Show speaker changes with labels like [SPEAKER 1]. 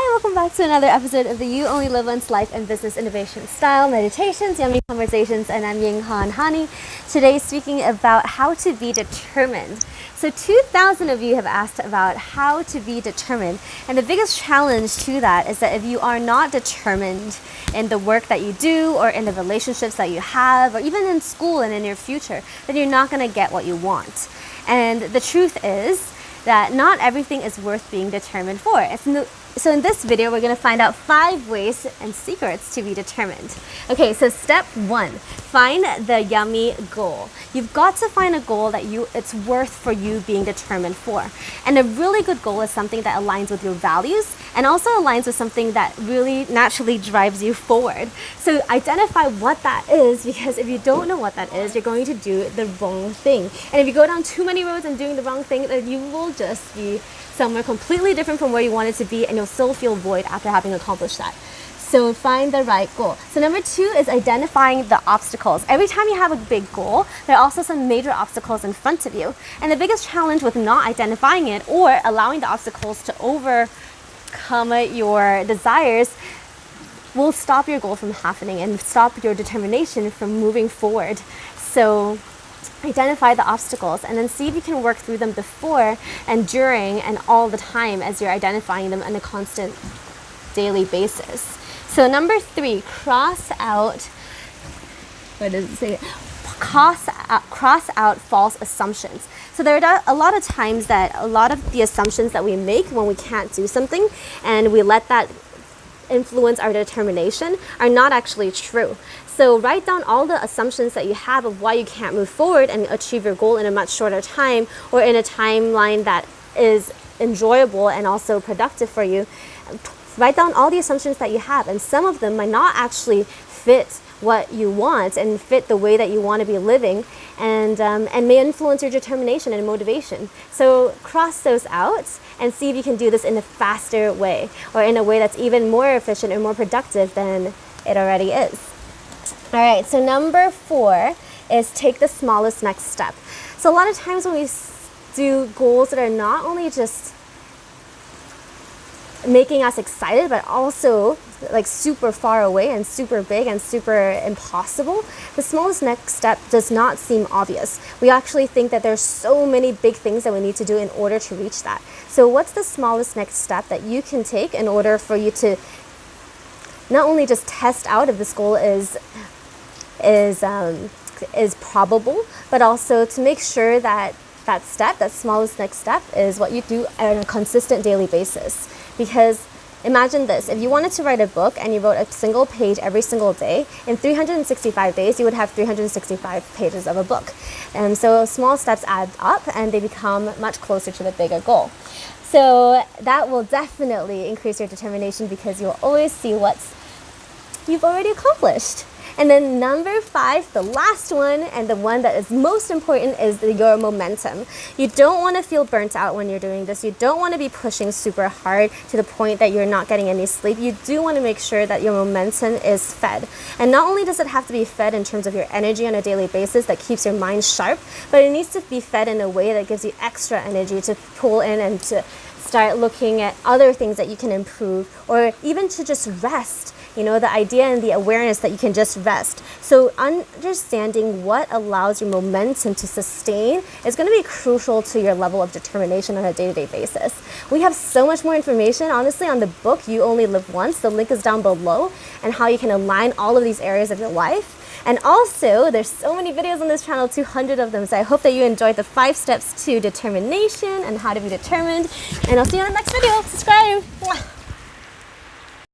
[SPEAKER 1] welcome back to another episode of the You Only Live Once Life and Business Innovation Style Meditations, Yummy Conversations, and I'm Ying Han Hani. Today speaking about how to be determined. So 2,000 of you have asked about how to be determined, and the biggest challenge to that is that if you are not determined in the work that you do or in the relationships that you have or even in school and in your future, then you're not going to get what you want. And the truth is that not everything is worth being determined for. So in this video, we're going to find out 5 ways and secrets to be determined. Okay, so step 1, find the yummy goal. You've got to find a goal that it's worth for you being determined for. And a really good goal is something that aligns with your values and also aligns with something that really naturally drives you forward. So identify what that is, because if you don't know what that is, you're going to do the wrong thing. And if you go down too many roads and doing the wrong thing, then you will just be somewhere completely different from where you wanted to be, and you'll still feel void after having accomplished that. So find the right goal. So number 2 is identifying the obstacles. Every time you have a big goal, there are also some major obstacles in front of you. And the biggest challenge with not identifying it or allowing the obstacles to overcome your desires will stop your goal from happening and stop your determination from moving forward. So identify the obstacles and then see if you can work through them before and during and all the time as you're identifying them on a constant daily basis. So number 3, cross out false assumptions. So there are a lot of times that a lot of the assumptions that we make when we can't do something and we let that influence our determination are not actually true. So write down all the assumptions that you have of why you can't move forward and achieve your goal in a much shorter time or in a timeline that is enjoyable and also productive for you. Write down all the assumptions that you have, and some of them might not actually fit what you want and fit the way that you want to be living, and may influence your determination and motivation. So cross those out and see if you can do this in a faster way or in a way that's even more efficient and more productive than it already is. All right, so number 4 is take the smallest next step. So a lot of times when we do goals that are not only just making us excited, but also like super far away and super big and super impossible, the smallest next step does not seem obvious. We actually think that there's so many big things that we need to do in order to reach that. So what's the smallest next step that you can take in order for you to not only just test out if this goal is probable, but also to make sure that that smallest next step is what you do on a consistent daily basis. Because imagine this, if you wanted to write a book and you wrote a single page every single day, in 365 days you would have 365 pages of a book. And so small steps add up and they become much closer to the bigger goal. So that will definitely increase your determination because you'll always see what you've already accomplished. And then number 5, the last one, and the one that is most important, is your momentum. You don't want to feel burnt out when you're doing this. You don't want to be pushing super hard to the point that you're not getting any sleep. You do want to make sure that your momentum is fed. And not only does it have to be fed in terms of your energy on a daily basis that keeps your mind sharp, but it needs to be fed in a way that gives you extra energy to pull in and to start looking at other things that you can improve, or even to just rest. You know, the idea and the awareness that you can just rest. So understanding what allows your momentum to sustain is going to be crucial to your level of determination on a day-to-day basis. We have so much more information, honestly, on the book You Only Live Once. The link is down below, and how you can align all of these areas of your life. And also, there's so many videos on this channel, 200 of them. So I hope that you enjoyed the 5 steps to determination and how to be determined. And I'll see you in the next video. Subscribe. Mwah.